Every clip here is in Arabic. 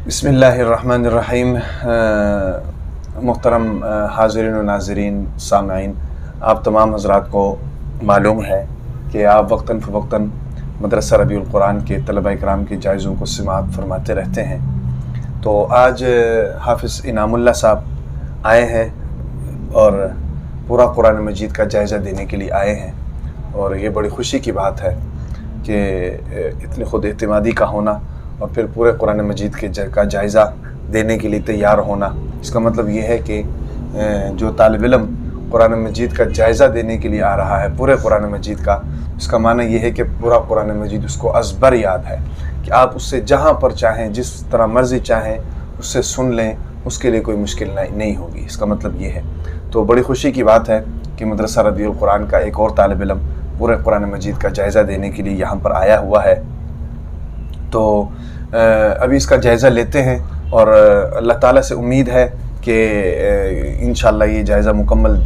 बिस्मिल्लाहिर्रहमानिर्रहीम। मोहतरम हाज़रीन व नाज़रीन सामईन, आप तमाम हज़रात को मालूम है कि आप वक्तन फ़वक्तन मदरसा रबीउल कुरान के तलबा इकराम के जायज़ों को समाअत फरमाते रहते हैं। तो आज हाफ़िज़ इनामुल्लाह साहब आए हैं और पूरा कुरान मजीद का जायज़ा देने के लिए आए हैं, और ये बड़ी ख़ुशी की बात है कि इतनी ख़ुद एतमादी का होना और फिर पूरे कुरान मजीद के का जायज़ा देने के लिए तैयार होना। इसका मतलब ये है कि जो तालिब इल्म कुरान मजीद का जायज़ा देने के लिए आ रहा है पूरे कुरान मजीद का, इसका माना ये है कि पूरा कुरान मजीद उसको अज़बर याद है कि आप उससे जहाँ पर चाहें जिस तरह मर्ज़ी चाहें उससे सुन लें, उसके लिए कोई मुश्किल नहीं होगी। इसका मतलब ये है। तो बड़ी ख़ुशी की बात है कि मदरसा रबीउल कुरान का एक और तालिब इल्म पूरे कुरान मजीद का जायज़ा देने के लिए यहाँ पर आया हुआ है। तो अभी इसका जायज़ा लेते हैं और अल्लाह ताला से उम्मीद है कि इंशाअल्लाह ये जायज़ा मुकम्मल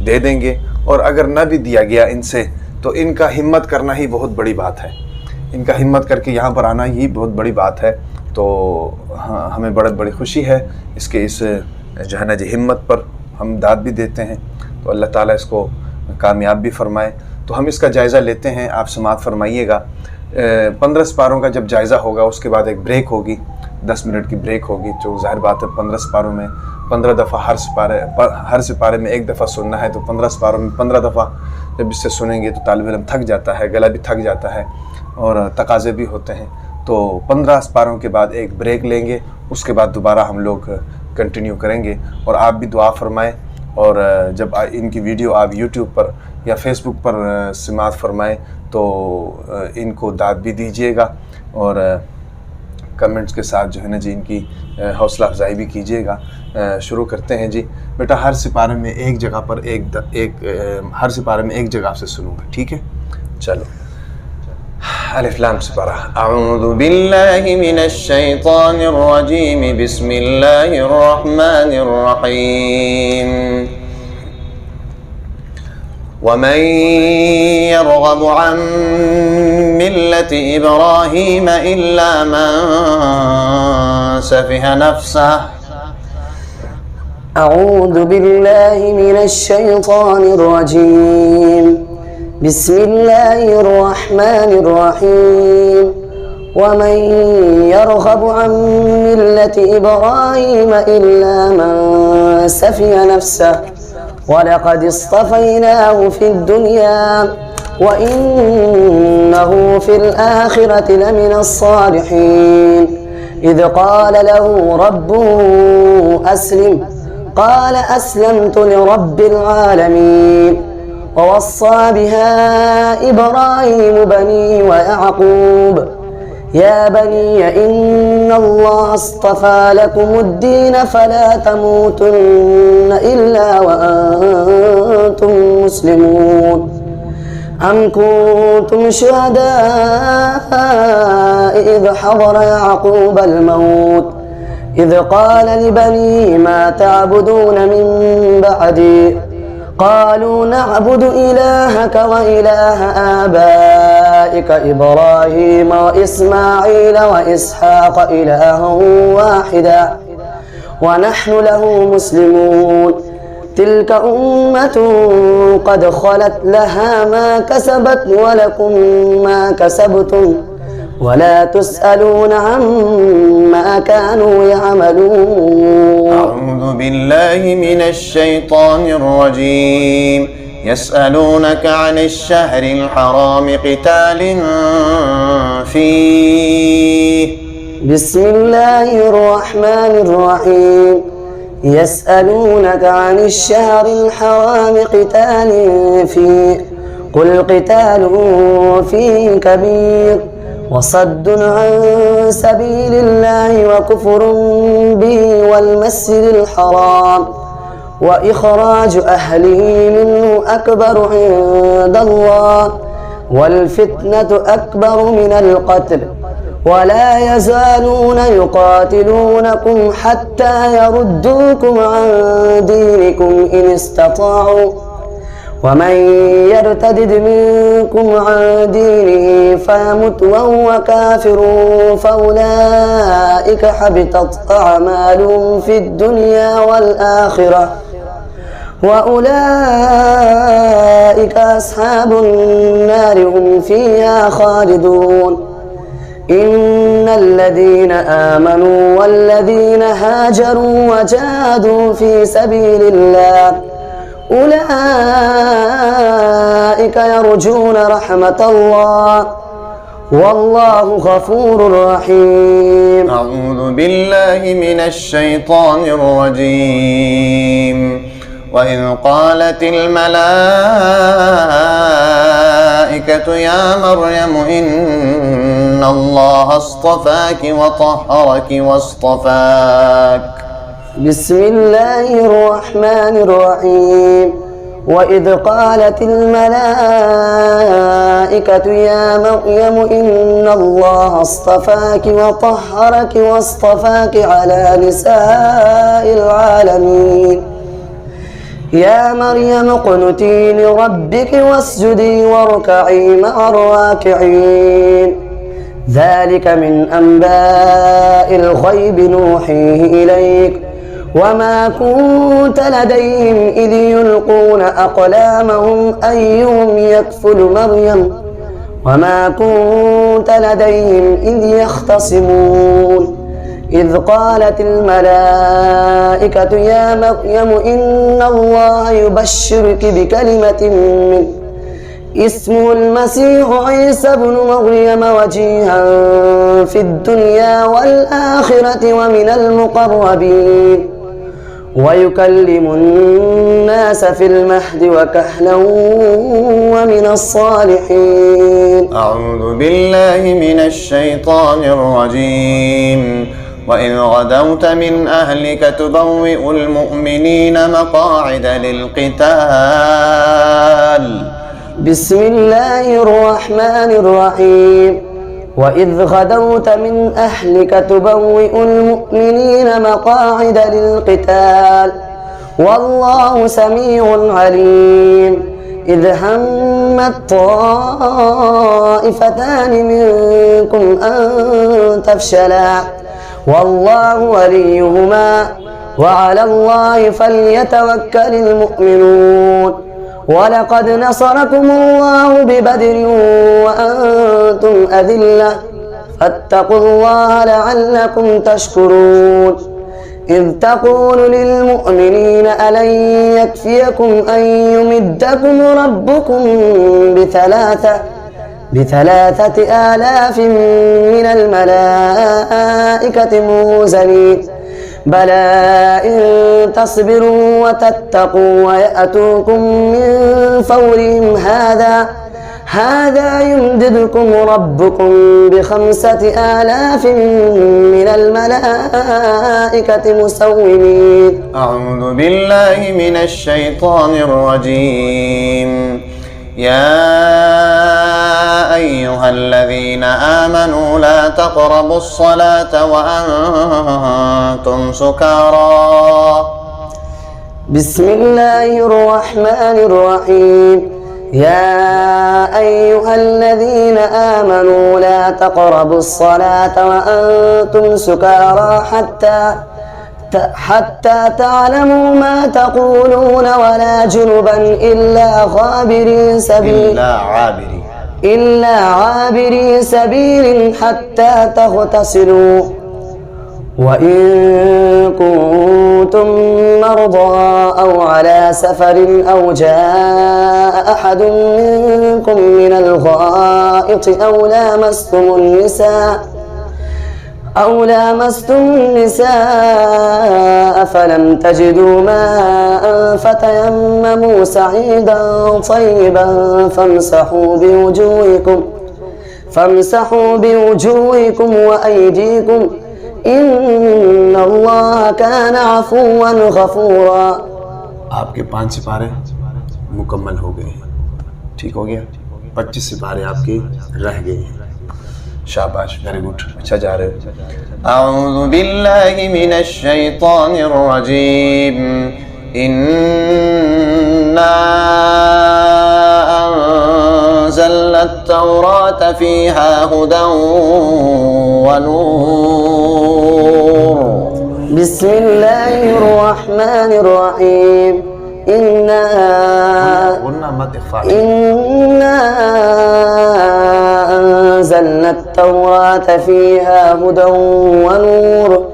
दे देंगे, और अगर ना भी दिया गया इनसे तो इनका हिम्मत करना ही बहुत बड़ी बात है। इनका हिम्मत करके यहाँ पर आना ही बहुत बड़ी बात है। तो हाँ, हमें बड़ी खुशी है इसके इस जो है ना जी हिम्मत पर हम दाद भी देते हैं। तो अल्लाह ताला इसको कामयाब भी फरमाए। तो हम इसका जायज़ा लेते हैं, आप समाअत फरमाइएगा। 15 सिपारों का जब जायज़ा होगा उसके बाद एक ब्रेक होगी, 10 मिनट की ब्रेक होगी। जो ज़ाहिर बात है 15 सिपारों में 15 दफ़ा हर सिपारे में एक दफ़ा सुनना है, तो 15 सिपारों में 15 दफ़ा जब इससे सुनेंगे तो तालिब इल्म थक जाता है, गला भी थक जाता है और तकाज़े भी होते हैं। तो 15 सिपारों के बाद एक ब्रेक लेंगे, उसके बाद दोबारा हम लोग कंटिन्यू करेंगे। और आप भी दुआ फरमाएँ, और जब इनकी वीडियो आप यूट्यूब पर या फेसबुक पर समाअत फरमाएँ तो इनको दाद भी दीजिएगा, और कमेंट्स के साथ जो है ना जी इनकी हौसला अफजाई भी कीजिएगा। शुरू करते हैं जी। बेटा हर सिपारे में एक जगह पर हर सिपारे में एक जगह से सुनूंगा, ठीक है? चलो अलिफ लाम सिपारा। अऊज़ु बिल्लाहि मिनश शैतानिर रजीम, बिस्मिल्लाहिर रहमानिर रहीम। वमन यरग़बु अन मिल्लति इब्राहीम इल्ला मन सफ़िह नफ़्सह। अऊज़ु बिल्लाहि मिनश शैतानिर रजीम, बिस्मिल्लाहिर रहमानिर रहीम। वमन यरग़बु अन मिल्लति इब्राहीम इल्ला मन सफ़िह नफ़्सह वलक़द इस्तफ़ैनाहु फ़िद्दुनिया वइन्नहु फ़िल आख़िरति लमिनस्सालिहीन। इज़ क़ाल लहु रब्बुहु अस्लिम क़ाल अस्लमतु लिरब्बिल आलमीन। ववस्सा बिहा इब्राहीम बनीहि वयाक़ूब या बनी इन्नल्लाह अस्तफ़ा लकुमुद्दीन फला तमूतुन्न इल्ला वअंतुम मुस्लिमून। अम कुन्तुम शुहदा इज़ हज़र याक़ूबल मौत इज़ क़ाल लिबनीहि मा तअबुदून मिन बअदी क़ालू नअबुदु इलाहक व इलाह आबाइक इब्राहीम व इस्माईल व इसहाक़ इलाहन वाहिदा व नहनु लहु मुस्लिमून। तिल्क उम्मतुन क़द ख़लत लहा मा कसबत व लकुम मा कसबतुम वला तुस्अलून अम्मा कानू यअमलून। अऊज़ु बिल्लाहि मिनश शैतानिर रजीम। यसअलूनक अनिश शहरिल हराम क़ितालिन फ़ीहि। बिस्मिल्लाहिर रहमानिर रहीम। यसअलूनक अनिश शहरिल हराम क़ितालिन फ़ीहि क़ुल क़ितालुन फ़ीहि कबीर वसद्दुन अन सबीलिल्लाहि व कुफ्रुन बिही वल मस्जिदिल हराम व इख़राजु अहलिही मिन्हु अकबरु इंदल्लाह वल फित्नतु अकबरु मिनल क़त्ल वला यज़ालून युक़ातिलूनकुम हत्ता यरुद्दूकुम अन दीनिकुम इन इस्तताअू ومن يرتد منكم عن دينه فيمت وهو كافر فأولئك حبطت أعمالهم في الدنيا والآخرة وأولئك أصحاب النار هم فيها خالدون إن الذين آمنوا والذين هاجروا وجاهدوا في سبيل الله أولئك يرجون رحمة الله والله غفور رحيم. أعوذ بالله من الشيطان الرجيم. وإذ قالت الملائكة يا مريم إن الله اصطفاك وطهرك واصطفاك. بسم الله الرحمن الرحيم. وإذ قالت الملائكة يا مريم إن الله اصطفاك وطهرك واصطفاك على نساء العالمين يا مريم اقنتي لربك واسجدي واركعي مع الراكعين ذلك من أنباء الغيب نوحيه إليك وما كنت لديهم إذ يلقون أقلامهم أيهم يكفل مريم وما كنت لديهم إذ يختصمون إذ قالت الملائكة يا مريم إن الله يبشرك بكلمة منه اسمه المسيح عيسى بن مريم وجيها في الدنيا والآخرة ومن المقربين ويكلم الناس في المهد وكهلا ومن الصالحين. أعوذ بالله من الشيطان الرجيم. وإذ غدوت من أهلك تبوئ المؤمنين مقاعد للقتال. بسم الله الرحمن الرحيم. وإذ غدوت من أهلك تبوئ المؤمنين مقاعد للقتال والله سميع عليم. إذ همت طائفتان منكم أن تفشلا والله وليهما وعلى الله فليتوكل المؤمنون. ولقد نصركم الله ببدر وأنتم أذلة فاتقوا الله لعلكم تشكرون. إذ تقول للمؤمنين ألن يكفيكم أن يمدكم ربكم بثلاثة آلاف من الملائكة منزلين بلى إن تصبروا وتتقوا ويأتوكم من فورهم هذا يمددكم ربكم ب5,000 من الملائكة مسومين. أعوذ بالله من الشيطان الرجيم. يا أيها الذين آمنوا لا تقربوا الصلاة وأنتم سكارى. بسم الله الرحمن الرحيم. يا أيها الذين آمنوا لا تقربوا الصلاة وأنتم سكارى حتى تعلموا ما تقولون ولا جنبا إلا عابري سبيل حتى تغتسلوا وإن كنتم مرضى أو على سفر أو جاء أحد منكم من الغائط أو لامستم النساء فلم تجدوا ماء فتيمموا سعيدا طيبا فامسحوا بوجوهكم وأيديكم إن الله كان عفوا غفورا. आपके 5 सिपारे मुकम्मल हो गए हैं। ठीक हो गया। 25 सिपारे आपके रह गए हैं। शाबाश, वेरी गुड, अच्छा जा रहे हो। أعوذ بالله من الشيطان الرجيم. إنا أنزلنا التوراة فيها هدى ونور. بسم الله الرحمن الرحيم. إنا أنزلنا التوراة فيها هدى ونور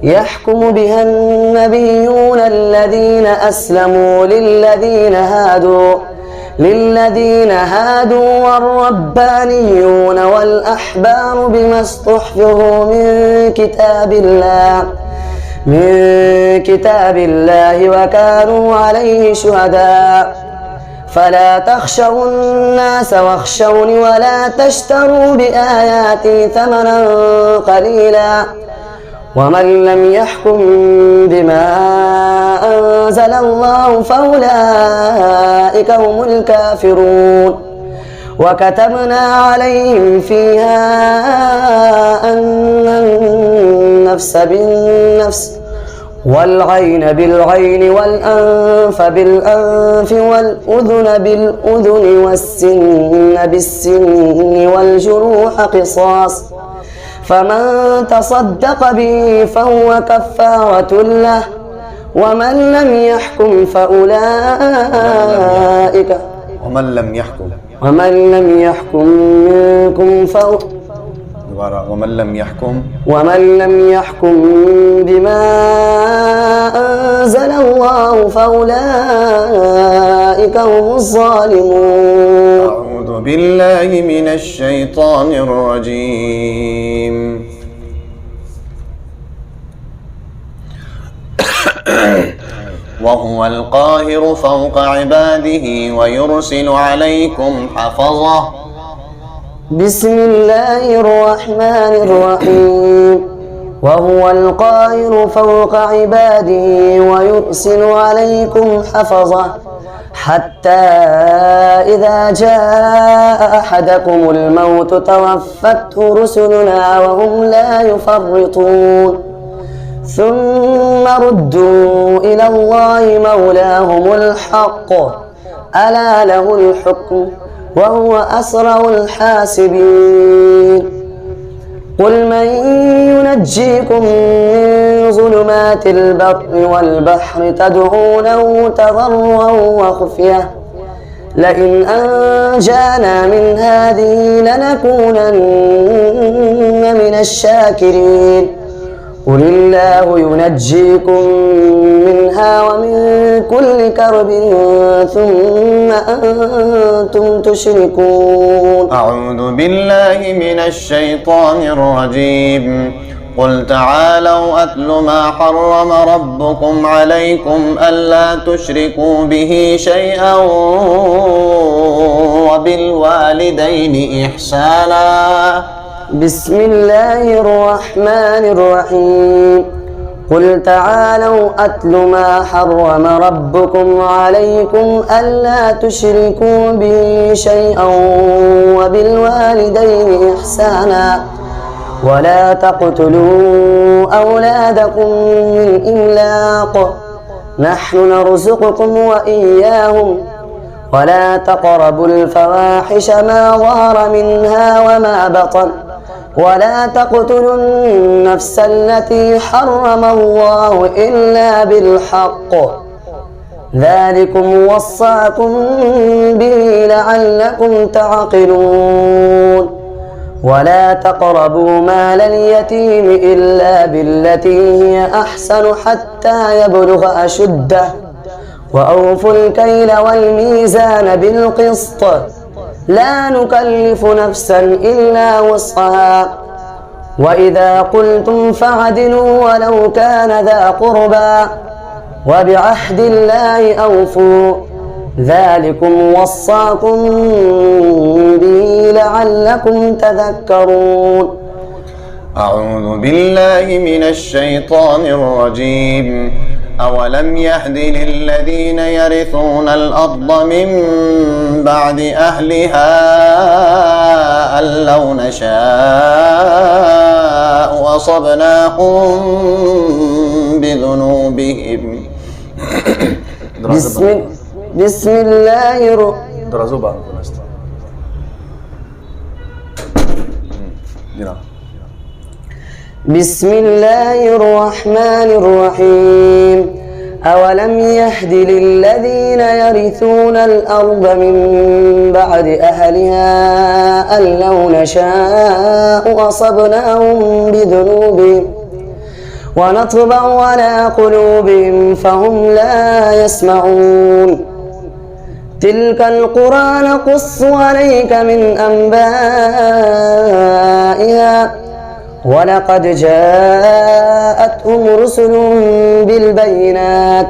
يحكم بها النبيون الذين أسلموا للذين هادوا والربانيون والأحبار بما استحفظوا من كتاب الله وكانوا عليه شهداء. فلا تخشوا الناس واخشوني ولا تشتروا بآياتي ثمنا قليلا ومن لم يحكم بما أنزل الله فأولئك هم الكافرون. وكتبنا عليهم فيها أن النفس بالنفس والعين بالعين والأنف بالأنف والأذن بالأذن والسن بالسن والجروح قصاص فمن تصدق به فهو كفارة له ومن لم يحكم فأولئك ومن لم يحكم منكم ومن لم يحكم بما أنزل الله فأولئك هم الظالمون. أعوذ بالله من الشيطان الرجيم. وهو القاهر فوق عباده ويرسل عليكم حفظة. بسم الله الرحمن الرحيم. وهو القاهر فوق عباده ويرسل عليكم حفظة حتى إذا جاء أحدكم الموت توفته رسلنا وهم لا يفرطون ثم ردوا إلى الله مولاهم الحق ألا له الحكم وهو أسرع الحاسبين. قل من ينجيكم من ظلمات البر والبحر تدعونه تضرعا وخفية لئن أنجانا من هذه لنكونن من الشاكرين. قل الله ينجيكم منها ومن كل كرب ثم أنتم تشركون. أعوذ بالله من الشيطان الرجيم. قل تعالوا أتل ما حرم ربكم عليكم ألا تشركوا به شيئا وبالوالدين إحسانا. بسم الله الرحمن الرحيم. قل تعالوا أتل ما حرم ربكم عليكم ألا تشركوا به شيئا وبالوالدين إحسانا ولا تقتلوا أولادكم من إملاق نحن نرزقكم وإياهم ولا تقربوا الفواحش ما ظهر منها وما بطن ولا تقتلوا النفس التي حرم الله إلا بالحق ذلكم وصاكم به لعلكم تعقلون. ولا تقربوا مال اليتيم إلا بالتي هي أحسن حتى يبلغ أشده وأوفوا الكيل والميزان بالقسط لا نكلف نفسا إلا وسعها وإذا قلتم فاعدلوا ولو كان ذا قربى وبعهد الله أوفوا ذلكم وصاكم به لعلكم تذكرون. أعوذ بالله من الشيطان الرجيم. أولم يهد للذين يرثون الأرض من بعد أهلها أن لو نشاء أصبناهم بذنوبهم. بسم الله جناب. بسم الله الرحمن الرحيم. أولم يهد للذين يرثون الأرض من بعد أهلها أن لو نشاء أصبناهم بذنوبهم ونطبع على قلوبهم فهم لا يسمعون. تلك القرى نقص عليك من أنبائها ولقد جاءتهم رسل بالبينات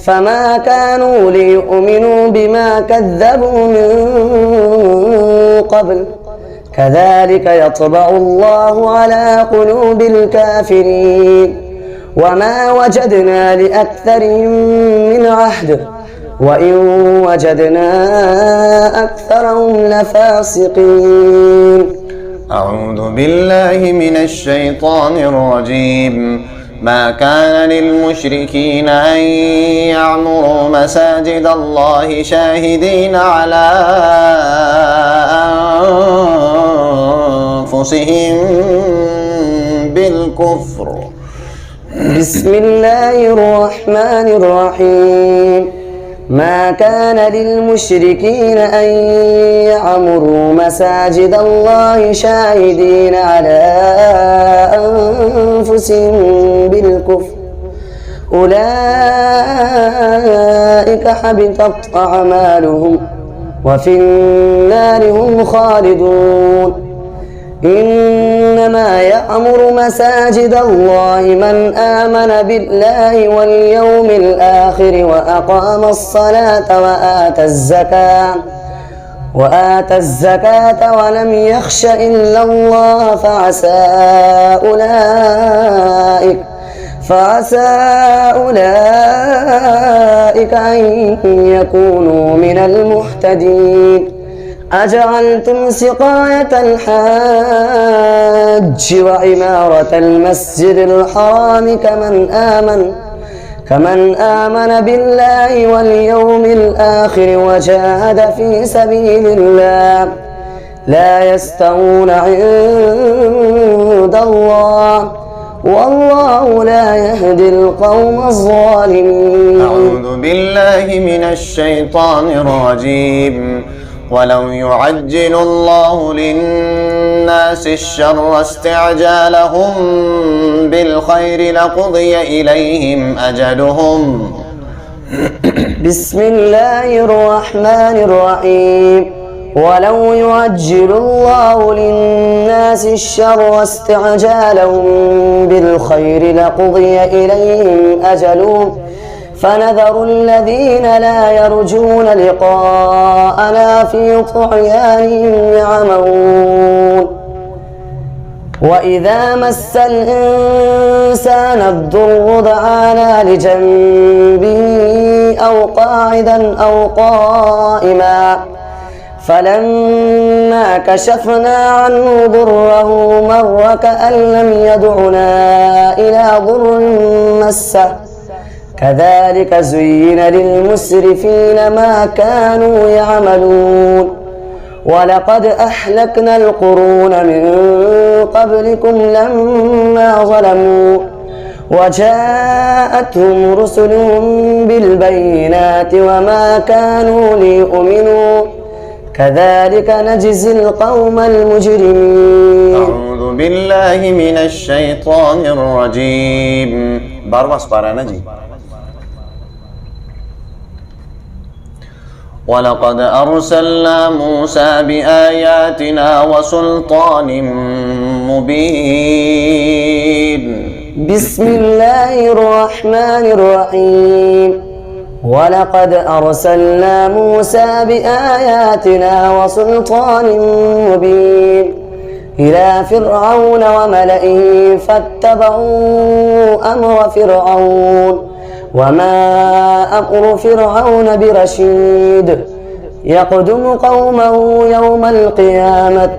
فما كانوا ليؤمنوا بما كذبوا من قبل كذلك يطبع الله على قلوب الكافرين وما وجدنا لأكثرهم من عهد وإن وجدنا أكثرهم لفاسقين. أعوذ بالله من الشيطان الرجيم. ما كان للمشركين أن يعمروا مساجد الله شاهدين على أنفسهم بالكفر. بسم الله الرحمن الرحيم. ما كان للمشركين أن يعمروا مساجد الله شاهدين على أنفسهم بالكفر أولئك حبطت أعمالهم وفي النار هم خالدون. إنما يعمر مساجد الله من آمن بالله واليوم الآخر وأقام الصلاة وآتى الزكاة ولم يخش إلا الله فعسى أولئك أن يكونوا من المهتدين. أجعلتم سقاية الحاج وعمارة المسجد الحرام كمن آمن بالله واليوم الآخر وجاهد في سبيل الله لا يستوون عند الله والله لا يهدي القوم الظالمين. أعوذ بالله من الشيطان الرجيم. ولو يعجل الله للناس الشر استعجالهم بالخير لقضي إليهم أجلهم. بسم الله الرحمن الرحيم. ولو يعجل الله للناس الشر استعجالهم بالخير لقضي إليهم أجلهم فنذر الذين لا يرجون لقاءنا في طغيانهم يعمهون. وإذا مس الإنسان الضر دعانا لجنبه أو قاعدا أو قائما فلما كشفنا عنه ضره مر كأن لم يدعنا إلى ضر مسه كذلك زين للمسرفين ما كانوا يعملون. ولقد أهلكنا القرون من قبلكم لما ظلموا وجاءتهم رسلهم بالبينات وما كانوا ليؤمنوا كذلك نجزي القوم المجرمين. أعوذ بالله من الشيطان الرجيم. بارواس بارانا جي. ولقد أرسلنا موسى بآياتنا وسلطان مبين. بسم الله الرحمن الرحيم. ولقد أرسلنا موسى بآياتنا وسلطان مبين إلى فرعون وملئه فاتبعوا أمر فرعون وما أمر فرعون برشيد يقدم قومه يوم القيامة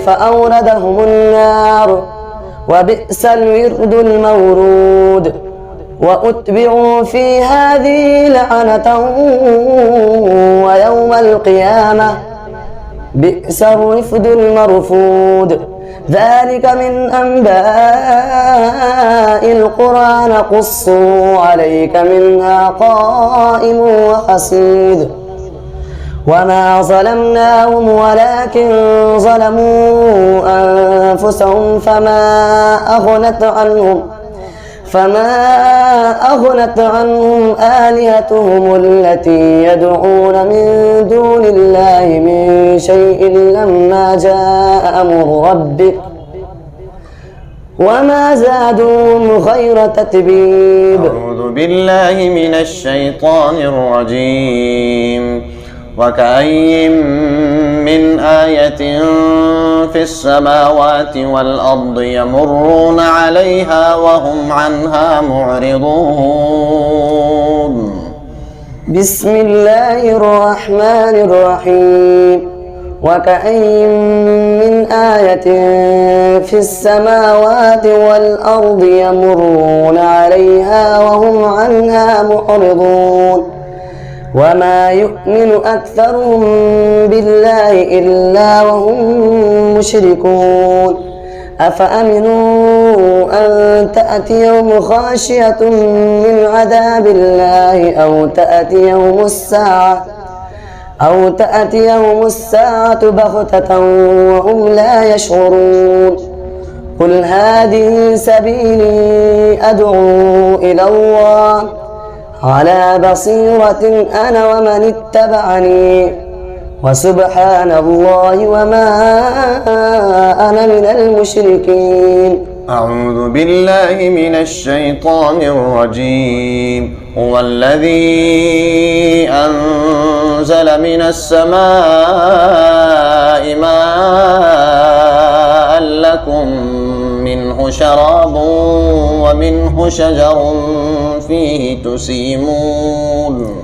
فأوردهم النار وبئس الورد المورود وأتبعوا في هذه لعنة ويوم القيامة بئس الرفد المرفود ذلك من أنباء القرى نقصه عليك منها قائم وحصيد وما ظلمناهم ولكن ظلموا أنفسهم فما أغنت عنهم آلهتهم التي يدعون من دون الله من شيء لما جاء أمر ربك وما زادوهم غير تتبيب. أعوذ بالله من الشيطان الرجيم. وكأي من آية في السماوات والأرض يمرون عليها وهم عنها معرضون. بسم الله الرحمن الرحيم. وكأي من آية في السماوات والأرض يمرون عليها وهم عنها معرضون وما يؤمن أكثرهم بالله إلا وهم مشركون أفأمنوا أن تأتيهم خاشية من عذاب الله أو تأتيهم الساعة بغتة وهم لا يشعرون. قل هذه سبيلي أدعو إلى الله على بصيرة أنا ومن اتبعني وسبحان الله وما أنا من المشركين. أعوذ بالله من الشيطان الرجيم. هو الذي أنزل من السماء ماء لكم منه شراب ومنه شجر فيه تسيمون.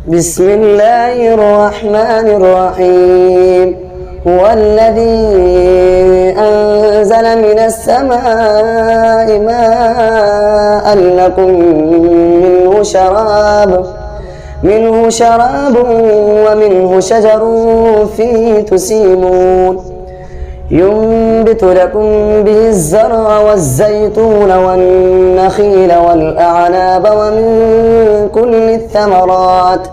بسم الله الرحمن الرحيم. هو الذي أنزل من السماء ماء لكم منه شراب ومنه شجر فيه تسيمون ينبت لكم به الزرع والزيتون والنخيل والأعناب ومن كل الثمرات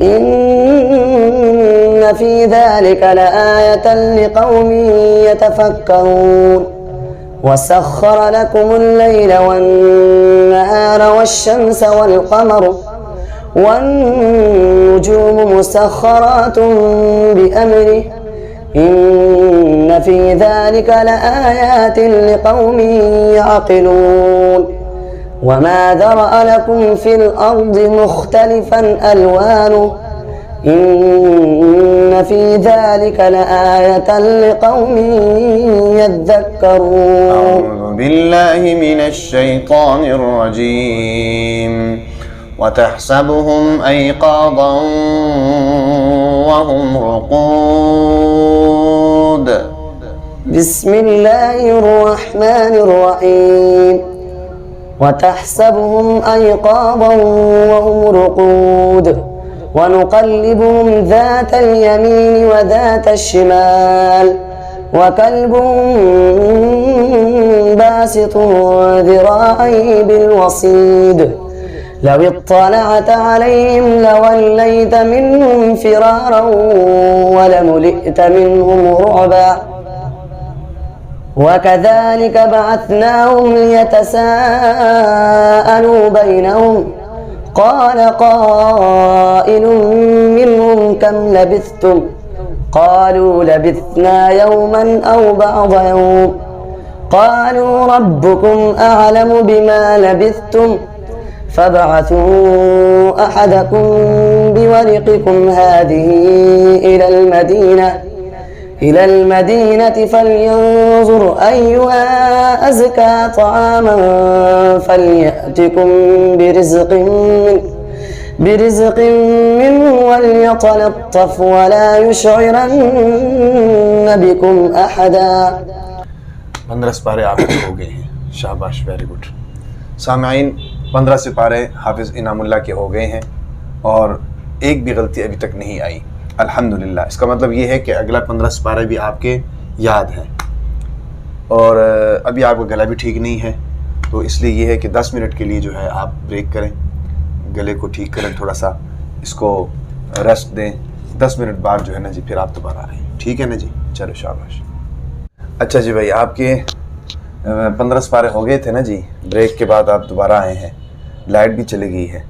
إن في ذلك لآية لقوم يتفكرون. وسخر لكم الليل والنهار والشمس والقمر والنجوم مسخرات بأمره إن في ذلك لآيات لقوم يعقلون. وما ذرأ لكم في الأرض مختلفا ألوانه إن في ذلك لآية لقوم يذكرون. أعوذ بالله من الشيطان الرجيم. وتحسبهم أيقاظا وهم رقود. بسم الله الرحمن الرحيم. وتحسبهم أيقاظا وهم رقود ونقلبهم ذات اليمين وذات الشمال وكلبهم باسط ذراعيه بالوصيد لو اطلعت عليهم لوليت منهم فرارا ولملئت منهم رعبا. وكذلك بعثناهم ليتساءلوا بينهم قال قائل منهم كم لبثتم قالوا لبثنا يوما أو بعض يوم قالوا ربكم أعلم بما لبثتم فابعثوا أحدكم بورقكم هذه إلى المدينة فلينظر أيها أزكى طعاما فليأتكم برزق منه وليتلطف ولا يشعرن بكم أحدا. 15 सिपारे आपके हो गए हैं, शाबाश, वेरी गुड। सामईन, 15 सिपारे हाफिज़ इनामुल्लाह के हो गए हैं और एक भी गलती अभी तक नहीं आई, अल्हम्दुलिल्लाह। इसका मतलब ये है कि अगला 15 सिपारे भी आपके याद हैं। और अभी आपका गला भी ठीक नहीं है, तो इसलिए ये है कि 10 मिनट के लिए जो है आप ब्रेक करें, गले को ठीक करें, थोड़ा सा इसको रेस्ट दें। 10 मिनट बाद जो है ना जी फिर आप दोबारा आएँ, ठीक है ना जी? चलो शाबाश। अच्छा जी भाई, आपके 15 सिपारे हो गए थे ना जी, ब्रेक के बाद आप दोबारा आए हैं, लाइट भी चली गई है,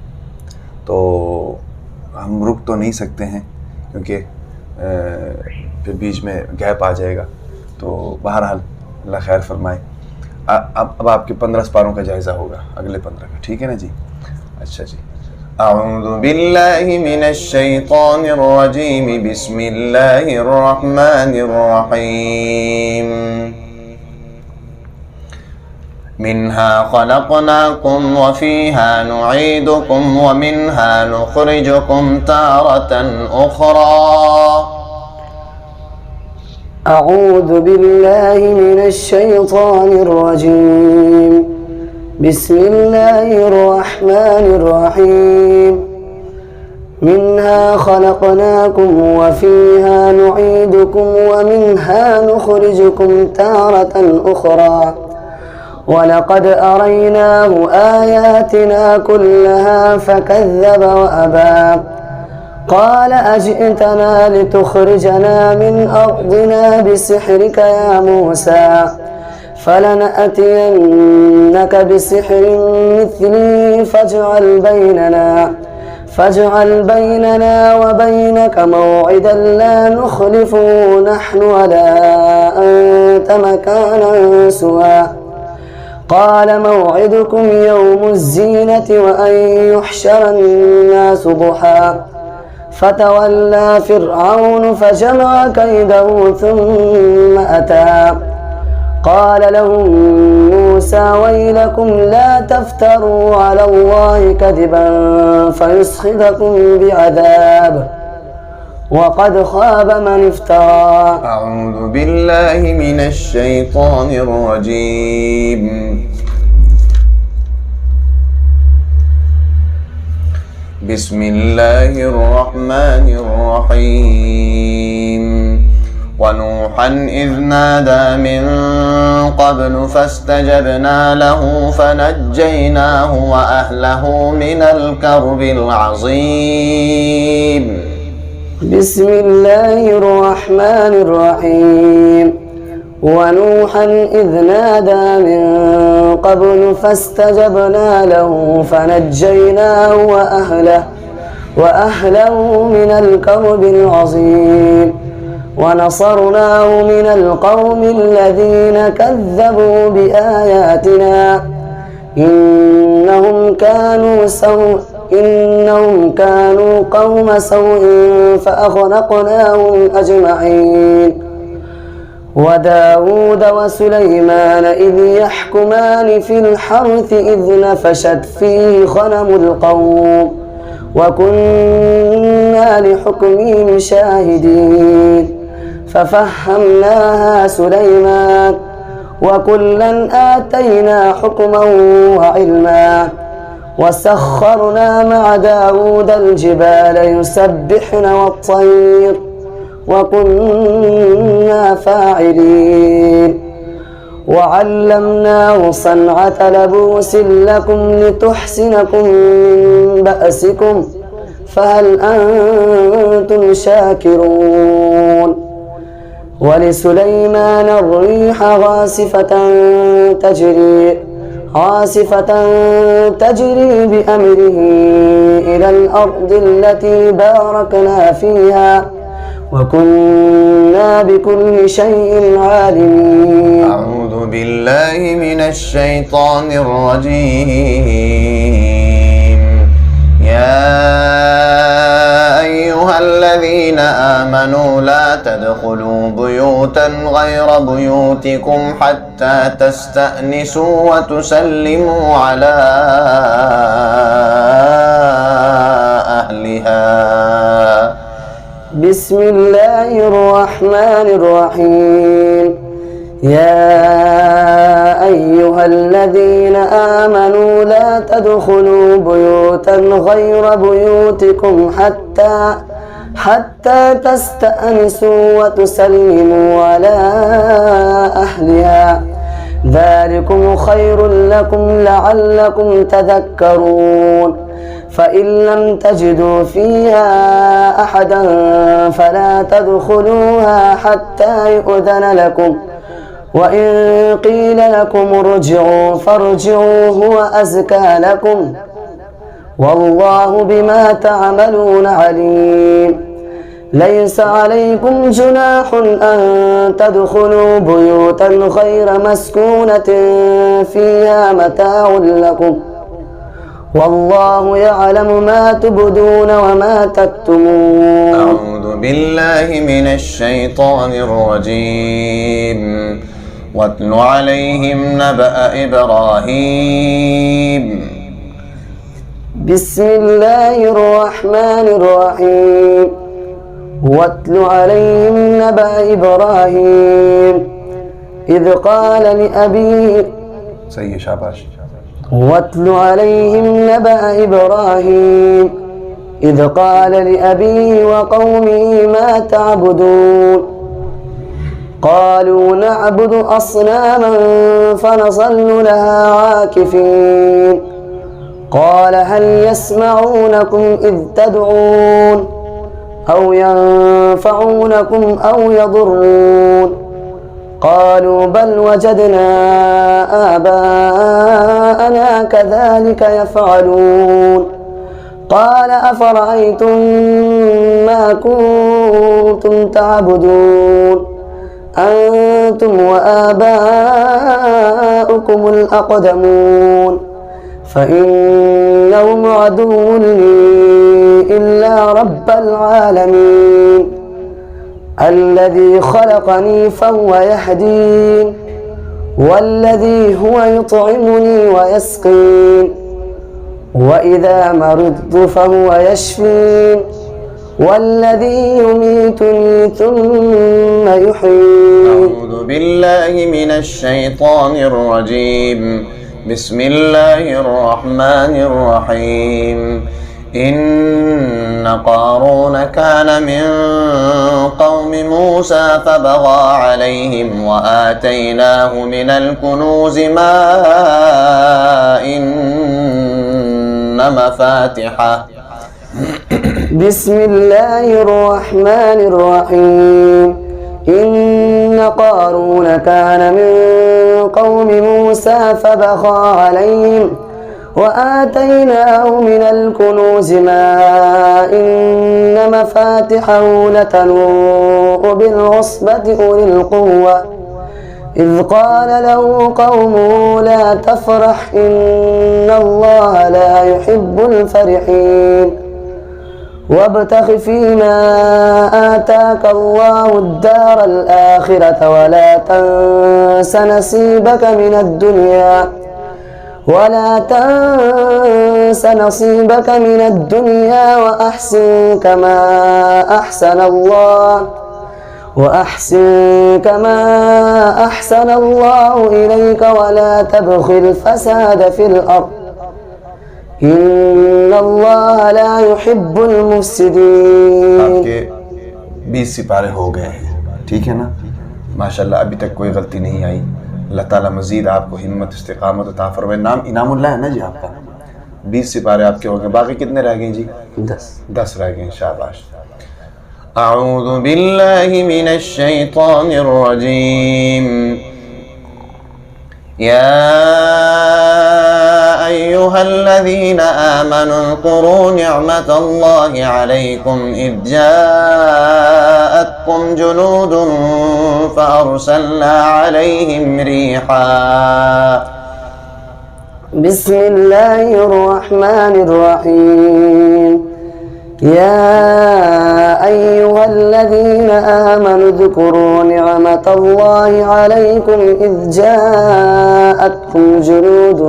तो हम रुक तो नहीं सकते हैं क्योंकि फिर बीच में गैप आ जाएगा। तो बहरहाल अल्लाह खैर फरमाए। अब आपके 15 सिपारों का जायज़ा होगा, अगले 15 का, ठीक है ना जी? अच्छा जी। अऊज़ु बिल्लाहि मिनश शैतानिर रजीम, बिस्मिल्लाहिर रहमानिर रहीम। मिन्हा खलक़नाकुम व फ़ीहा नुईदुकुम व मिन्हा नुख़रिजुकुम तारतन उख़रा। أعوذ بالله من الشيطان الرجيم بسم الله الرحمن الرحيم منها خلقناكم وفيها نعيدكم ومنها نخرجكم تارة أخرى ولقد أريناه آياتنا كلها فكذب وأبى قال أجئتنا لتخرجنا من أرضنا بسحرك يا موسى فلنأتينك بسحر مثلي فاجعل بيننا وبينك موعدا لا نخلفه نحن ولا أنت مكانا سوى قال موعدكم يوم الزينة وأن يحشر الناس ضحى فتولى فرعون فجمع كيده ثم أتى قال لهم موسى ويلكم لا تفتروا على الله كذبا فيسخطكم بعذاب وقد خاب من افترى. أعوذ بالله من الشيطان الرجيم. بسم الله الرحمن الرحيم. ونوحا إذ نادى من قبل فاستجبنا له فنجيناه وأهله من الكرب العظيم. بسم الله الرحمن الرحيم. ونوحا إذ نادى من قبل فاستجبنا له فنجيناه وأهله من الكرب العظيم ونصرناه من القوم الذين كذبوا بآياتنا إنهم كانوا قوم سوء فأغرقناهم أجمعين. وداود وسليمان إذ يحكمان في الحرث إذ نفشت فيه غنم القوم وكنا لحكمهم شاهدين ففهمناها سليمان وكلا آتينا حكما وعلما وسخرنا مع داود الجبال يسبحن والطير وكنا فاعلين وعلمناه صنعة لبوس لكم لتحسنكم من بأسكم فهل أنتم شاكرون. ولسليمان الريح عاصفة تجري بأمره إلى الأرض التي باركنا فيها وكنا بكل شيء عالمين. أعوذ بالله من الشيطان الرجيم. يا أيها الذين آمنوا لا تدخلوا بيوتا غير بيوتكم حتى تستأنسوا وتسلموا على أهلها. بسم الله الرحمن الرحيم. يا أيها الذين آمنوا لا تدخلوا بيوتا غير بيوتكم حتى تستأنسوا وتسلموا على أهلها ذلكم خير لكم لعلكم تذكرون فإن لم تجدوا فيها أحدا فلا تدخلوها حتى يؤذن لكم وإن قيل لكم ارجعوا فارجعوا هو أزكى لكم والله بما تعملون عليم ليس عليكم جناح أن تدخلوا بيوتا غير مسكونة فيها متاع لكم والله يعلم ما تبدون وما تكتمون. أعوذ بالله من الشيطان الرجيم. واتل عليهم نبأ إبراهيم. بسم الله الرحمن الرحيم. واتل عليهم نبأ إبراهيم إذ قال لأبيه सही शाबाश. واتل عليهم نبأ إبراهيم إذ قال لأبيه وقومه ما تعبدون قالوا نعبد أصناما فنظل لها عاكفين قال هل يسمعونكم إذ تدعون أو ينفعونكم أو يضرون قالوا بل وجدنا آباءنا كذلك يفعلون قال أفرأيتم ما كنتم تعبدون أنتم وآباؤكم الأقدمون فإنهم عدو لي إلا رب العالمين الذي خلقني فهو يهدين والذي هو يطعمني ويسقين وإذا مرضت فهو يشفين والذي يميتني ثم يحيين. أعوذ بالله من الشيطان الرجيم. بسم الله الرحمن الرحيم. إن قارون كان من قوم موسى فبغى عليهم وآتيناه من الكنوز ما إن مفاتحه. بسم الله الرحمن الرحيم. إن قارون كان من قوم موسى فبغى عليهم وآتيناه من الكنوز ما إن مفاتحه لتنوء بالعصبة أولي القوة إذ قال له قومه لا تفرح إن الله لا يحب الفرحين وابتغ فيما آتاك الله الدار الآخرة ولا تنس نصيبك من الدنيا وأحسن كما أحسن الله إليك ولا تبغ الفساد في الأرض إن الله لا يحب المفسدين. आपके 20 सिपारे हो गए हैं, ठीक है ना? माशाल्लाह अभी तक कोई गलती नहीं आई. अल्लाह ताला मजीद आपको हिम्मत इस्तिकामत अता फरमाए. नाम इनामुल्लाह है ना जी आपका? 20 सिपारे आपके हो गए. बाकी कितने रह गए जी? 10 रह गए. शाबाश. أعوذ بالله من الشيطان الرجيم. يا أيها الذين آمنوا اذكروا نعمة الله عليكم إذ جاءتكم جنود فأرسلنا عليهم ريحا. بسم الله الرحمن الرحيم. يا أيها الذين آمنوا اذكروا نعمة الله عليكم إذ جاءتكم جنود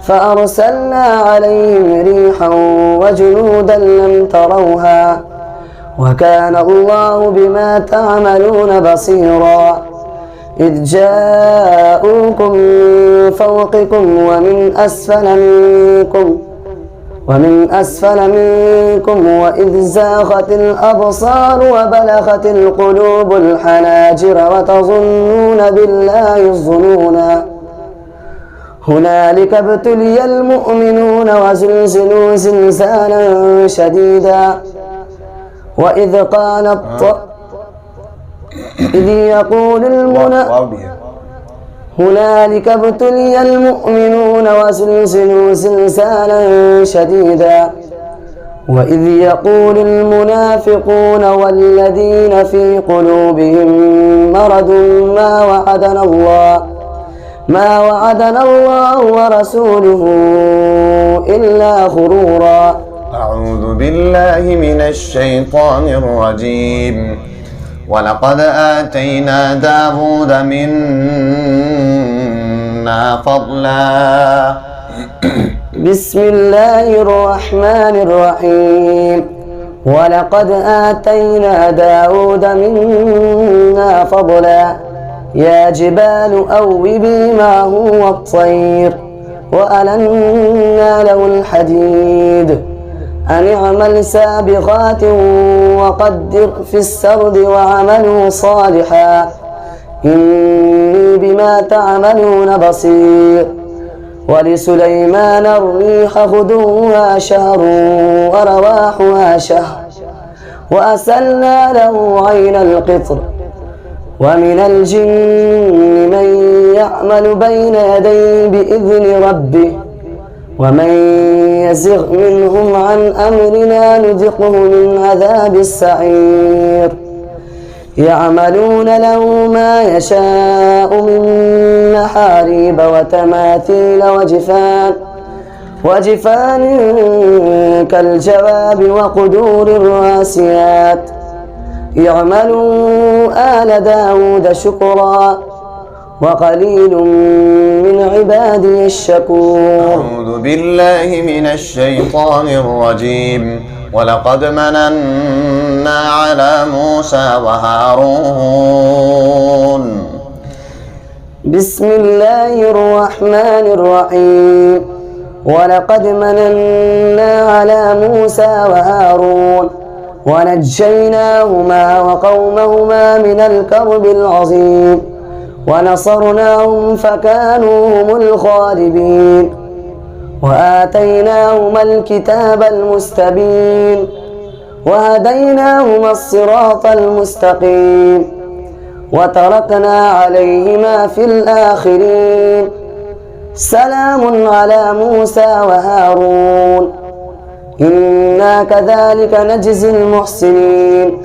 فأرسلنا عليهم ريحا وجنودا لم تروها وكان الله بما تعملون بصيرا. إذ جاءوكم من فوقكم ومن أسفل منكم وإذ زاغت الأبصار وبلغت القلوب الحناجر وتظنون بالله الظنونا هنالك ابتلي المؤمنون وزلزلوا زلزالا شديدا وإذ قال إذ يقول هنالك ابتلي المؤمنون وزلزلوا زلزالا شديدا وإذ يقول المنافقون والذين في قلوبهم مرض ما وعدنا الله ورسوله إلا غرورا. أعوذ بالله من الشيطان الرجيم. ولقد آتينا داود منا فضلا. بسم الله الرحمن الرحيم. ولقد آتينا داود منا فضلا يا جبال أوبي معه والطير وألنا له الحديد أن اعمل سابغات وقدر في السرد وعملوا صالحا إني بما تعملون بصير. ولسليمان الريح غدوها شهر ورواحها شهر وأسلنا له عين القطر ومن الجن من يعمل بين يديه بإذن ربه ومن يزغ منهم عن أمرنا نذقه من عذاب السعير. يعملون له ما يشاء من محاريب وتماثيل وجفان كالجواب وقدور الراسيات. اعملوا آل داود شكرا وقليل من عبادي الشكور. أعوذ بالله من الشيطان الرجيم. ولقد مننا على موسى وهارون. بسم الله الرحمن الرحيم. ولقد مننا على موسى وهارون ونجيناهما وقومهما من الكرب العظيم ونصرناهم فكانوا هم الغالبين وآتيناهما الكتاب المستبين وهديناهما الصراط المستقيم وتركنا عليهما في الآخرين. سلام على موسى وهارون إنا كذلك نجزي المحسنين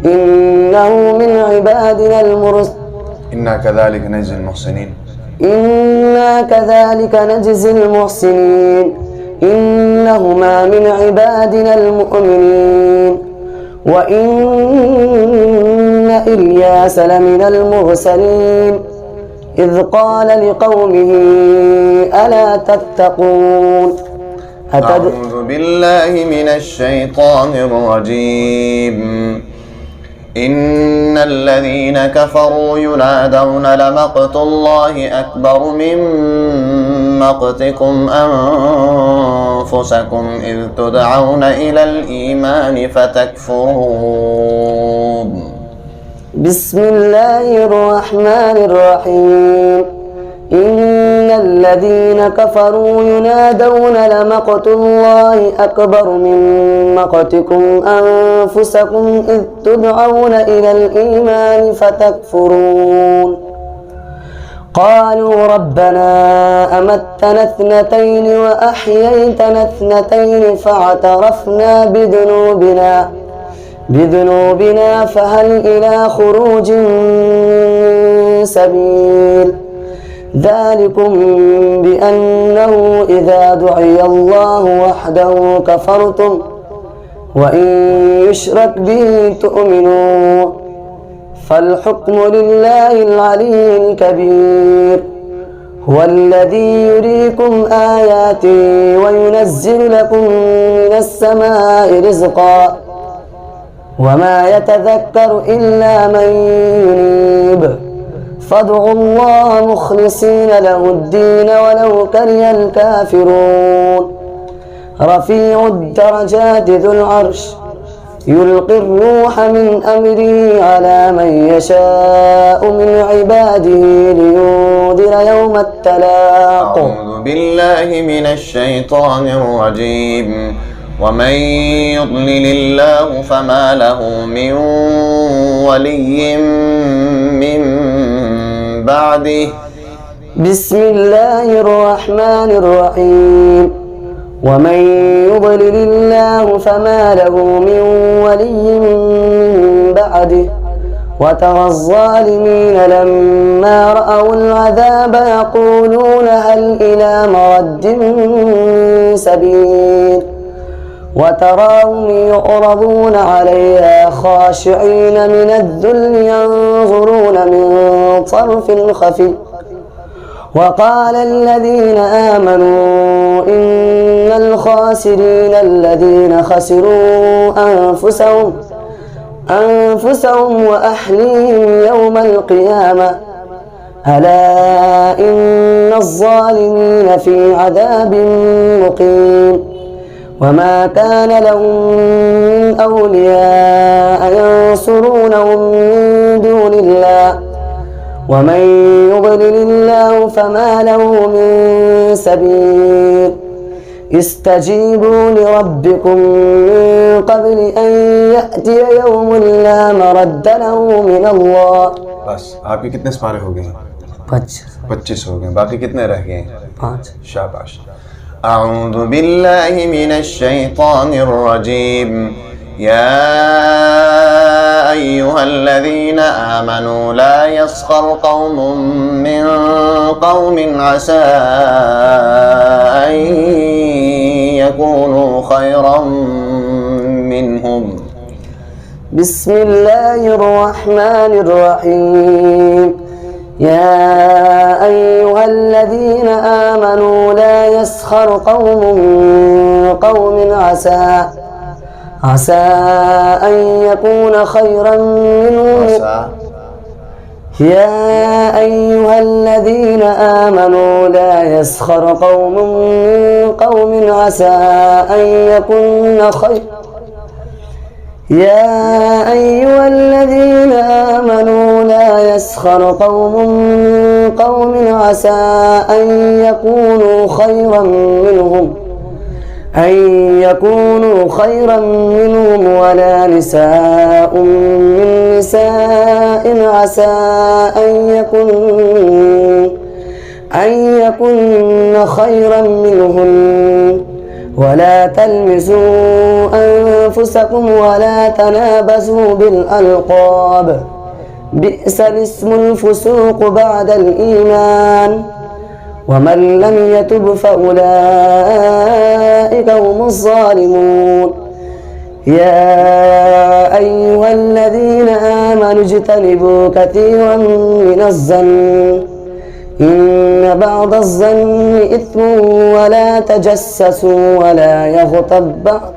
إنه من عبادنا إنا كذلك نجزي المحسنين. إنا كذلك نجزي المحسنين إنهما من عبادنا المؤمنين. وإن إلياس لمن المرسلين إذ قال لقومه ألا تتقون. أعوذ بالله من الشيطان الرجيم. إن الذين كفروا ينادون لمقت الله أكبر من مقتكم أنفسكم إذ تدعون إلى الإيمان فتكفرون. بسم الله الرحمن الرحيم. إن الذين كفروا ينادون لمقت الله أكبر من مقتكم أنفسكم إذ تدعون إلى الإيمان فتكفرون. قالوا ربنا أمتنا اثنتين وأحييتنا اثنتين فاعترفنا بذنوبنا فهل إلى خروج من سبيل. ذلكم بأنه إذا دعي الله وحده كفرتم وإن يشرك به تؤمنوا فالحكم لله العلي الكبير. هو الذي يريكم آياته وينزل لكم من السماء رزقا وما يتذكر إلا من ينيب فادعوا الله مخلصين له الدين ولو كره الكافرون رفيع الدرجات ذو العرش يلقي الروح من أمره على من يشاء من عباده لينذر يوم التلاق. أعوذ بالله من الشيطان الرجيم. ومن يضلل الله فما له من ولي من بعده. بسم الله الرحمن الرحيم. ومن يضلل الله فما له من ولي من بعده وترى الظالمين لما رأوا العذاب يقولون هل إلى مرد من سبيل وتراهم يعرضون عليها خاشعين من الذل ينظرون من طرف خفي. وقال الذين آمنوا إن الخاسرين الذين خسروا أنفسهم وأهليهم يوم القيامة ألا إن الظالمين في عذاب مقيم. وما كان لهم من أولياء ينصرونهم من دون الله ومن يضلل الله فما له من سبيل. استجيبوا لربكم من قبل أن يأتي يوم لا مرد له من الله. बस आपके कितने पारे हो गए? 25 हो गए, बाकी कितने रह गए? 5. शाबाश। أعوذ بالله من الشيطان الرجيم. يا أيها الذين آمنوا لا يسخر قوم من قوم عسى أن يكونوا خيرا منهم. بسم الله الرحمن الرحيم. يا أيها الذين آمنوا لا يسخر قوم من قوم عسى أن يكون خيرا منهم. يا أيها الذين آمنوا لا يسخر قوم من قوم عسى أن يكون خيرا. يا أيها الذين آمنوا لا يسخر قوم من قوم عسى أن يكونوا خيرا منهم ولا نساء من نساء عسى أن يكن خيرا منهن. ولا تلمزوا أنفسكم ولا تنابزوا بالألقاب بئس الاسم الفسوق بعد الإيمان ومن لم يتب فأولئك هم الظالمون. يا أيها الذين آمنوا اجتنبوا كثيرا من الظن إن بعض الظن إثم ولا تجسسوا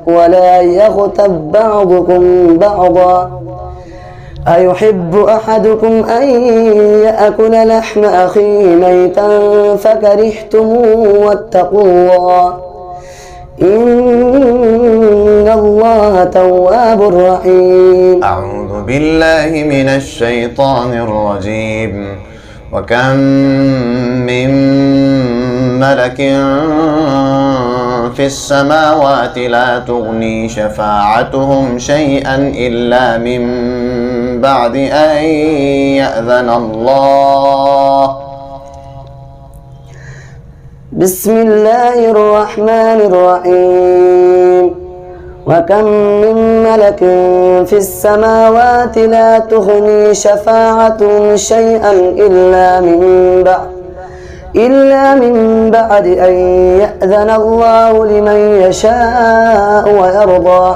ولا يغتب بعضكم بعضا أيحب أحدكم أن يأكل لحم أخيه ميتا فكرهتموه واتقوا الله إن الله تواب رحيم. أعوذ بالله من الشيطان الرجيم. وكم من ملك في السماوات لا تغني شفاعتهم شيئا إلا من بعد أن يأذن الله. بسم الله الرحمن الرحيم. وكم من ملك في السماوات لا تغني شفاعتهم شيئا إلا من بعد أن يأذن الله لمن يشاء ويرضى.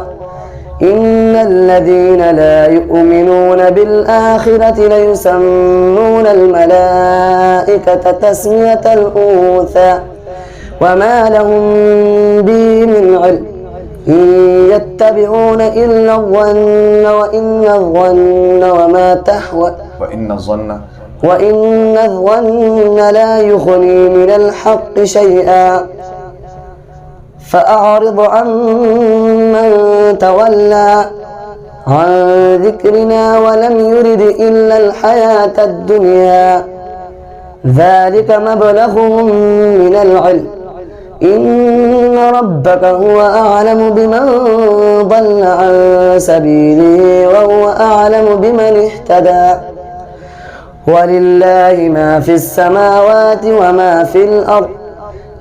إن الذين لا يؤمنون بالآخرة ليسمون الملائكة تسمية الأنثى وما لهم به من علم إن يتبعون إلا الظن وإن الظن وإن الظن لا يغني من الحق شيئا فأعرض عمن تولى عن ذكرنا ولم يرد إلا الحياة الدنيا ذلك مبلغهم من العلم إن ربك هو أعلم بمن ضل عن سبيله وهو أعلم بمن اهتدى ولله ما في السماوات وما في الأرض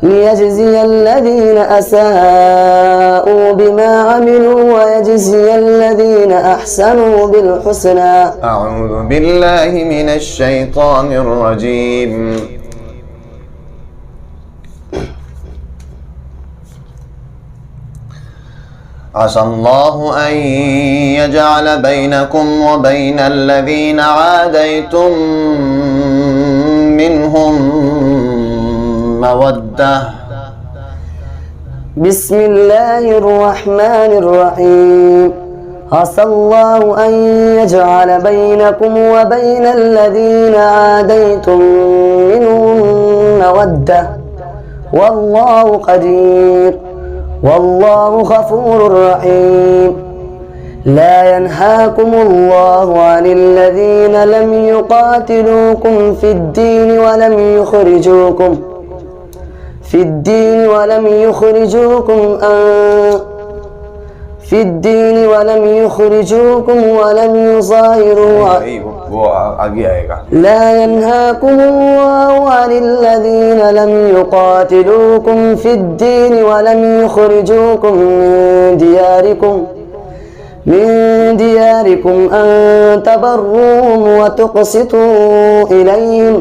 ليجزي الذين أساءوا بما عملوا ويجزي الذين أحسنوا بالحسنى. أعوذ بالله من الشيطان الرجيم. عسى الله أن يجعل بينكم وبين الذين عاديتم منهم مودة. بسم الله الرحمن الرحيم. عسى الله أن يجعل بينكم وبين الذين عاديتم منهم مودة والله قدير والله غفور رحيم. لا ينهاكم الله عن الذين لم يقاتلوكم في الدين ولم يخرجوكم ولم يظاهروا لا ينهاكم الله عن الذين لم يقاتلوكم في الدين ولم يخرجوكم من دياركم أن تبروهم وتقسطوا إليهم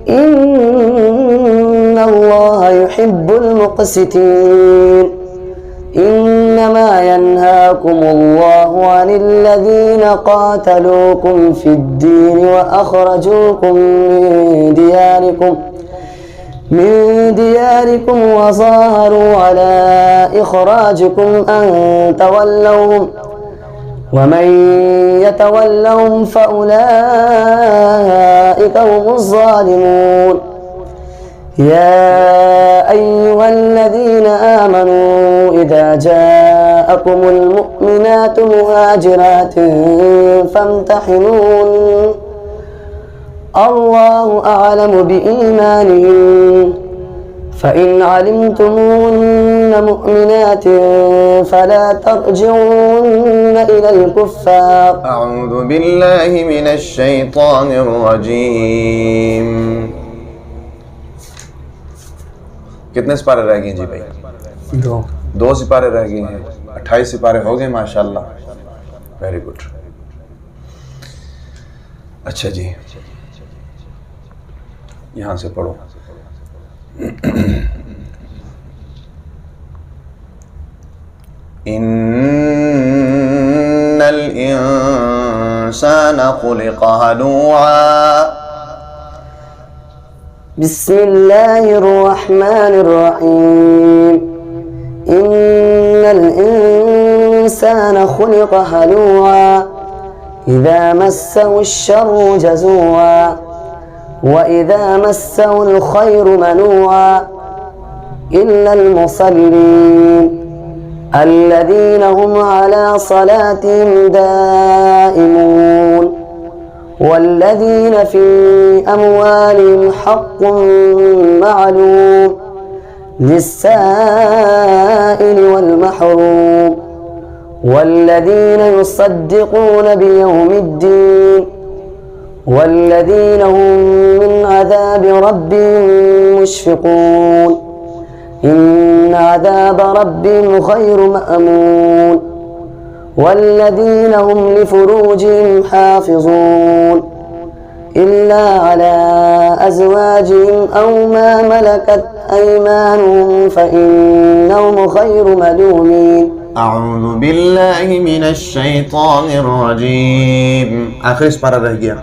إن الله يحب المقسطين. إنما ينهاكم الله عن الذين قاتلوكم في الدين وأخرجوكم من دياركم وظاهروا على إخراجكم أن تولوهم ومن يتولهم فأولئك هم الظالمون. يا أيها الذين آمنوا إذا جاءكم المؤمنات مهاجرات فامتحنوهن الله أعلم بإيمانهن فإن علمتموهن مؤمنات فلا ترجعوهن إلى الكفار. أعوذ بالله من الشيطان الرجيم. कितने सिपारे रह गए जी भाई? दो सिपारे रह गए हैं। 28 सिपारे हो गए माशाल्लाह। Very good. अच्छा जी, यहां से पढ़ो। इन्नल इंसान खुलिक़ हलूआ। بسم الله الرحمن الرحيم. إن الإنسان خلق هلوعا إذا مسه الشر جزوعا وإذا مسه الخير منوعا إلا المصلين الذين هم على صلاتهم دائمون والذين في أموالهم حق معلوم للسائل والمحروم والذين يصدقون بيوم الدين والذين هم من عذاب ربهم مشفقون إن عذاب ربهم غير مأمون والذين هم لفروجهم حافظون إلا على أزواجهم أو ما ملكت أيمانهم فإنهم غير ملومين. أعوذ بالله من الشيطان الرجيم. آخر سپارہ رہ گیا.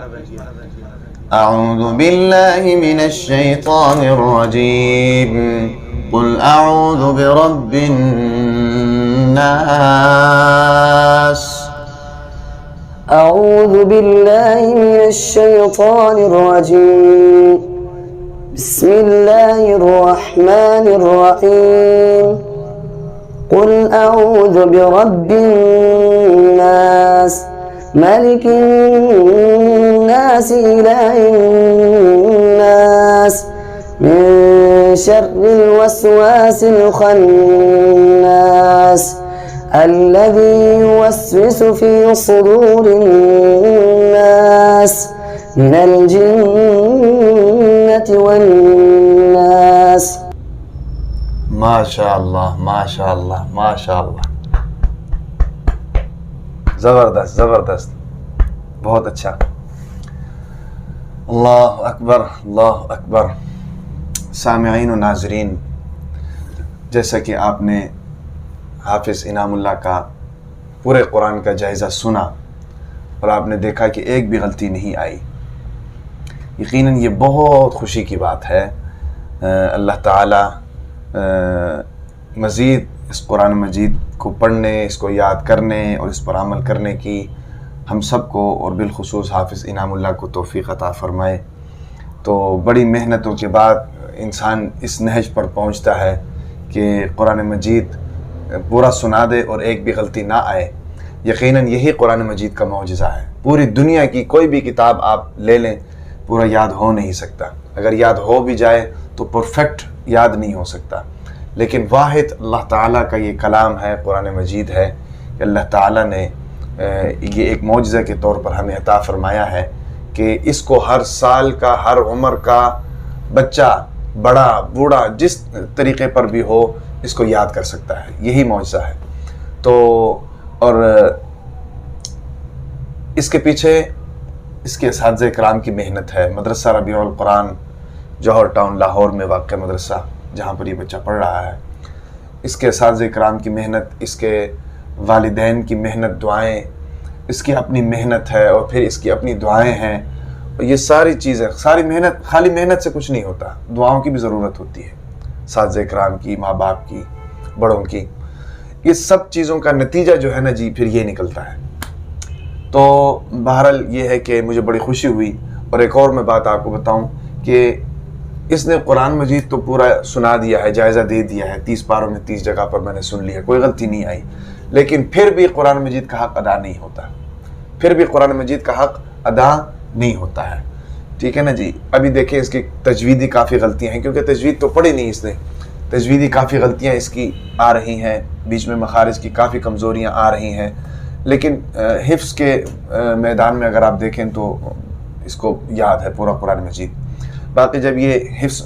أعوذ بالله من الشيطان الرجيم. قل أعوذ برب الناس أعوذ بالله من الشيطان الرجيم بسم الله الرحمن الرحيم قل أعوذ برب الناس ملك الناس إله الناس من شر الوسواس الخناس الذي يوسوس في صدور الناس من الجنة والناس. ماشاء اللہ ماشاء اللہ ماشاء اللہ، زبردست زبردست، بہت اچھا. اللہ اکبر اللہ اکبر. سامعین و ناظرین، جیسا کہ آپ نے حافظ انعام اللہ کا پورے قرآن کا جائزہ سنا اور آپ نے دیکھا کہ ایک بھی غلطی نہیں آئی، یقیناً یہ بہت خوشی کی بات ہے. اللہ تعالی مزید اس قرآن مجید کو پڑھنے، اس کو یاد کرنے اور اس پر عمل کرنے کی ہم سب کو اور بالخصوص حافظ انعام اللہ کو توفیق عطا فرمائے. تو بڑی محنتوں کے بعد انسان اس نہج پر پہنچتا ہے کہ قرآن مجید پورا سنا دے اور ایک بھی غلطی نہ آئے. یقیناً یہی قرآن مجید کا معجزہ ہے. پوری دنیا کی کوئی بھی کتاب آپ لے لیں، پورا یاد ہو نہیں سکتا. اگر یاد ہو بھی جائے تو پرفیکٹ یاد نہیں ہو سکتا. لیکن واحد اللہ تعالیٰ کا یہ کلام ہے، قرآن مجید ہے، کہ اللہ تعالیٰ نے یہ ایک معجزہ کے طور پر ہمیں عطا فرمایا ہے کہ اس کو ہر سال کا، ہر عمر کا بچہ، بڑا بوڑھا، جس طریقے پر بھی ہو اس کو یاد کر سکتا ہے. یہی معجزہ ہے. تو اور اس کے پیچھے اس کے اساتذہ کرام کی محنت ہے. مدرسہ ربیع القرآن جوہر ٹاؤن لاہور میں واقع مدرسہ جہاں پر یہ بچہ پڑھ رہا ہے، اس کے اساتذہ کرام کی محنت، اس کے والدین کی محنت، دعائیں، اس کی اپنی محنت ہے اور پھر اس کی اپنی دعائیں ہیں. اور یہ ساری چیزیں، ساری محنت، خالی محنت سے کچھ نہیں ہوتا، دعاؤں کی بھی ضرورت ہوتی ہے، اساتذہ کرام کی، ماں باپ کی، بڑوں کی. یہ سب چیزوں کا نتیجہ جو ہے نا جی پھر یہ نکلتا ہے. تو بہرحال یہ ہے کہ مجھے بڑی خوشی ہوئی. اور ایک اور میں بات آپ کو بتاؤں کہ اس نے قرآن مجید تو پورا سنا دیا ہے، جائزہ دے دیا ہے، 30 پاروں میں 30 جگہ پر میں نے سن لیا، کوئی غلطی نہیں آئی. لیکن پھر بھی قرآن مجید کا حق ادا نہیں ہوتا، پھر بھی قرآن مجید کا حق ادا نہیں ہوتا ہے. ٹھیک ہے نا جی. ابھی دیکھیں اس کی تجویدی کافی غلطیاں ہیں، کیونکہ تجوید تو پڑھی نہیں اس نے. تجویدی کافی غلطیاں اس کی آ رہی ہیں، بیچ میں مخارج کی کافی کمزوریاں آ رہی ہیں. لیکن حفظ کے میدان میں اگر آپ دیکھیں تو اس کو یاد ہے پورا قرآن مجید. باقی جب یہ حفظ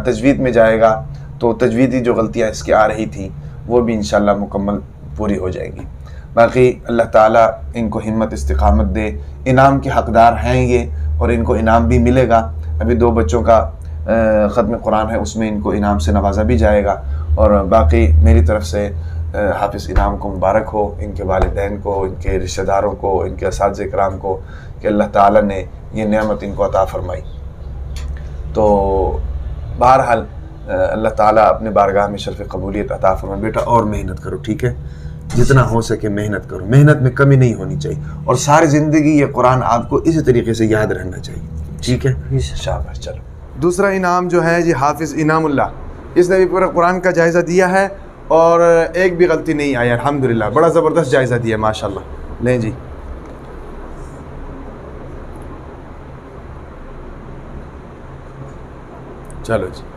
تجوید میں جائے گا تو تجویدی جو غلطیاں اس کی آ رہی تھیں وہ بھی انشاءاللہ مکمل پوری ہو جائیں گی. باقی اللہ تعالیٰ ان کو ہمت استقامت دے. انعام کے حقدار ہیں یہ اور ان کو انعام بھی ملے گا. ابھی 2 بچوں کا ختم قرآن ہے، اس میں ان کو انعام سے نوازا بھی جائے گا. اور باقی میری طرف سے حافظ انعام کو مبارک ہو، ان کے والدین کو، ان کے رشتہ داروں کو، ان کے اساتذہ کرام کو، کہ اللہ تعالیٰ نے یہ نعمت ان کو عطا فرمائی. تو بہرحال اللہ تعالیٰ اپنے بارگاہ میں شرف قبولیت عطا فرمائے. بیٹا اور محنت کرو، ٹھیک ہے، جتنا ہو سکے محنت کرو، محنت میں کمی نہیں ہونی چاہیے. اور ساری زندگی یہ قرآن آپ کو اسی طریقے سے یاد رہنا چاہیے. ٹھیک ہے، شاباش. چلو دوسرا انعام جو ہے جی حافظ انعام اللہ، اس نے بھی پورا قرآن کا جائزہ دیا ہے اور ایک بھی غلطی نہیں آئی. الحمدللہ بڑا زبردست جائزہ دیا ماشاءاللہ. لیں جی. چلو جی.